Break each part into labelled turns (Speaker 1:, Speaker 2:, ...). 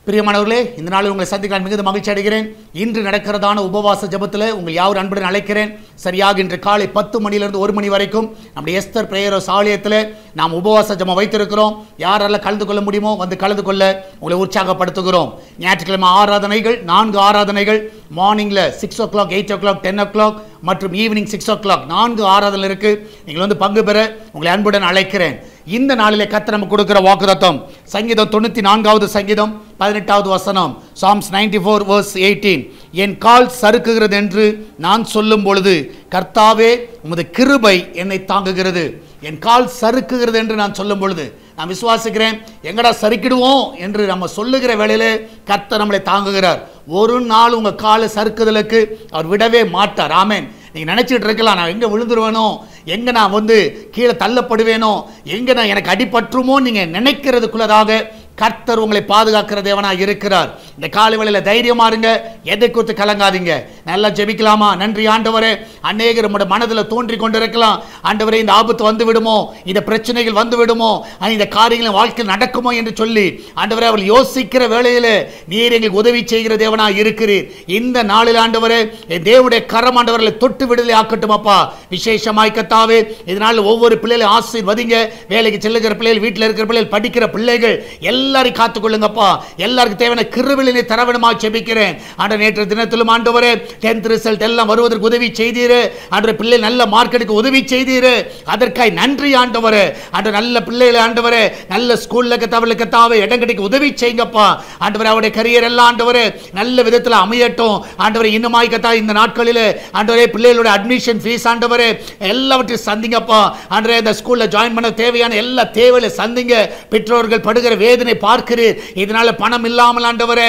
Speaker 1: பிரியமானவர்களே, இந்த நாளில் உங்களை சந்திக்க மிகுந்த மகிழ்ச்சி அடைகிறேன். இன்று நடக்கிறதான உபவாச ஜெபத்தில் உங்கள் யாவர் அன்புடன் அழைக்கிறேன். சரியாக இன்று காலை 10 மணியிலிருந்து 1 மணி வரைக்கும் நம்முடைய எஸ்தர் பிரேயர் ஹவுஸ் ஆலயத்தில் நாம் உபவாச ஜெபம் வைத்திருக்கிறோம். யாரெல்லாம் கலந்து கொள்ள முடியுமோ வந்து கலந்து கொள்ள உங்களை உற்சாகப்படுத்துகிறோம். ஞாயிற்றுக்கிழமை ஆராதனைகள் 4 ஆராதனைகள், மார்னிங்கில் 6 o'clock, 8 o'clock, 10 o'clock மற்றும் ஈவினிங் 6 o'clock 4 ஆராதனை இருக்கு. நீங்கள் வந்து பங்கு பெற உங்களை அன்புடன் அழைக்கிறேன். இந்த நாளிலே கர்த்தர் நமக்கு கொடுக்கிற வாக்குத்தத்தம் சங்கீதம் 94வது சங்கீதம் 18வது வசனம், Psalms 94 verse 18. என் கால் சறுக்குகிறது என்று நான் சொல்லும் பொழுது கர்த்தாவே உமது கிருபை என்னை தாங்குகிறது. என் கால் சறுக்குகிறது என்று நான் சொல்லும் பொழுது நான் விசுவாசிக்கிறேன், எங்கடா சறுக்கிடுவோம் என்று நம்ம சொல்லுகிற வேளையிலே கர்த்தர் நம்மளை தாங்குகிறார். ஒரு நாள் உங்கள் காலை சறுக்குதலுக்கு அவர் விடவே மாட்டார். ஆமென். நீங்கள் நினச்சிட்டு இருக்கலாம், நான் எங்கே விழுந்துருவேனோ, எங்கே நான் வந்து கீழே தள்ளப்படுவேனோ, எங்கே நான் எனக்கு அடிபற்றுமோ நீங்கள் நினைக்கிறதுக்குள்ளதாக கர்த்தர் உங்களை பாதுகாக்கிற தேவனாக இருக்கிறார். இந்த காலை வேளையில் தைரியமா இருங்க, எதை குறித்து கலங்காதீங்க. நல்லா ஜெபிக்கலாமா? நன்றி ஆண்டவரே. அநேகர் நம்முடைய மனதில் தோன்றி கொண்டு இருக்கலாம், ஆண்டவரே இந்த ஆபத்து வந்து விடுமோ, இந்த பிரச்சனைகள் வந்து விடுமோ, இந்த காரியங்கள் வாழ்க்கையில் நடக்குமோ என்று சொல்லி ஆண்டவரே அவள் யோசிக்கிற வேளையில் நீர் எங்களுக்கு உதவி செய்கிற தேவனாக இருக்கிறீர். இந்த நாளில் ஆண்டவரே தேவனுடைய கரம் ஆண்டவர்களை தொட்டு விடுதலை ஆக்கட்டும் அப்பா. விசேஷமாய் கர்த்தாவே இதனால் ஒவ்வொரு பிள்ளைகளை ஆசீர்வதிங்க. வேலைக்கு செல்லுகிற பிள்ளைகள், வீட்டில் இருக்கிற பிள்ளைகள், படிக்கிற பிள்ளைகள் எல்லாரையும் காத்துக்கொள்ளுங்கப்பா. எல்லாருக்கும் தேவையான கிருபையினை தரவிடமா ஜெபிக்கிறேன். ஆண்டவரே நேற்று தினத்திலும் ஆண்டவரே 10th ரிசல்ட் எல்லாம் வருவதற்கு உதவி செய்தீர். ஆண்டவரே பிள்ளை நல்ல மார்க் எடுக்க உதவி செய்தீர். அதற்காக நன்றி ஆண்டவரே. ஆண்டவரே நல்ல பிள்ளைகளை ஆண்டவரே நல்ல ஸ்கூல்ல கத்தாவே இடம் கிடைக்க உதவி செய்யுங்கப்பா. ஆண்டவரே அவருடைய கரியர் எல்லாம் ஆண்டவரே நல்ல விதத்தில் அமையட்டும். ஆண்டவரே இன்னுமாய் கத்தா இந்த நாட்களில் ஆண்டவரே பிள்ளைகளோட அட்மிஷன் ஃபீஸ் ஆண்டவரே எல்லாவற்றையும் சந்திங்கப்பா. ஆண்டவரே இந்த ஸ்கூல்ல ஜாயின் பண்ண தேவையான எல்லா தேவையை சந்திங்க. பெற்றோர்கள் படுகிற வேதனை பார்க்கிறீர். இதனால பணம் இல்லாமல் ஆண்டவரே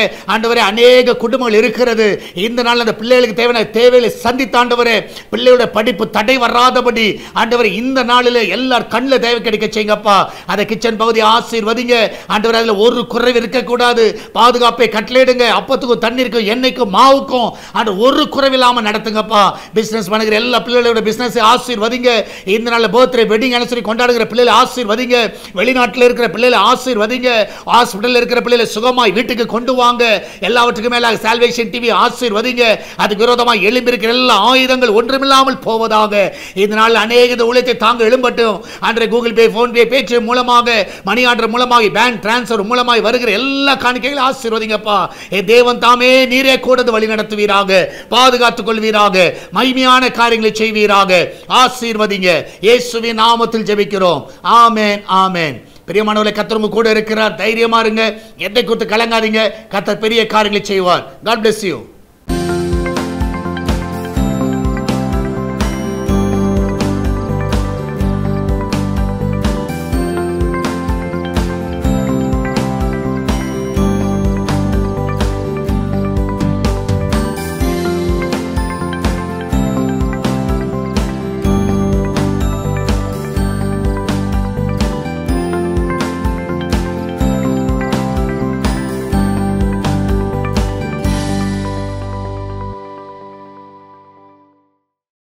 Speaker 1: அநேக குடும்பங்கள் இருக்கிறது. இந்த நாள் அந்த பிள்ளைகளுக்கு தேவையான தேவைகளை சந்தித்தாண்டவரே பிள்ளையோட படிப்பு தடை வராதபடி ஆண்டவரே இந்த நாளில் எல்லார் கண்ணில் தேவை கிடைக்க செய்யுங்கப்பா. அதை கிச்சன் பகுதி ஆசீர்வதிங்க ஆண்டவரே. அதில் ஒரு குறைவு இருக்கக்கூடாது. பாதுகாப்பை கட்டளையிடுங்க. அப்பத்துக்கும் தண்ணீருக்கும் எண்ணெய்க்கும் மாவுக்கும் ஆண்டு ஒரு குறைவில்லாமல் நடத்துங்கப்பா. பிசினஸ் பண்ணுகிற எல்லா பிள்ளைகளோட பிசினஸ் ஆசீர்வதிங்க. இந்த நாளில் பர்த்டே வெட்டிங் அனுசரி கொண்டாடுகிற பிள்ளைகளை ஆசீர்வதிங்க. வெளிநாட்டில் இருக்கிற பிள்ளைகளை ஆசீர்வதிங்க. ஹாஸ்பிடல்ல இருக்கிற பிள்ளைகளை சுகமாய் வீட்டுக்கு கொண்டு வாங்க. எல்லாவற்றுக்கும் மேலாக சால்வேஷன் டிவி ஆசீர்வதிங்க. அதுக்கு விரோதமாக எழும்பியிருக்கிற எல்லா ஆயுதங்கள் ஒன்றுமில்லாமல் போவதாக. இதனால் அநேக ஊழியத்தை தாங்க எழும்பட்டும். அன்றைய கூகுள் பே, போன் பே, பேச்சு மூலமாக, மணி ஆர்டர் மூலமாக, பேங்க் டிரான்ஸ்ஃபர் மூலமாக வருகிற எல்லா காணிக்கைகளும் ஆசீர்வதிங்கப்பா. தேவன் தாமே நீரே கூட வழி நடத்துவீராக, பாதுகாத்துக் கொள்வீராக, மகிமையான காரியங்களை செய்வீராக. ஆசீர்வதிங்க. இயேசுவின் நாமத்தில் ஜெபிக்கிறோம். ஆமென், ஆமென். பிரியமானவர்களே, கர்த்தர் கூட இருக்கிறார். தைரியமா இருங்க, எதை குறித்து கலங்காதீங்க. கர்த்தர் பெரிய காரியங்களை செய்வார். God bless you.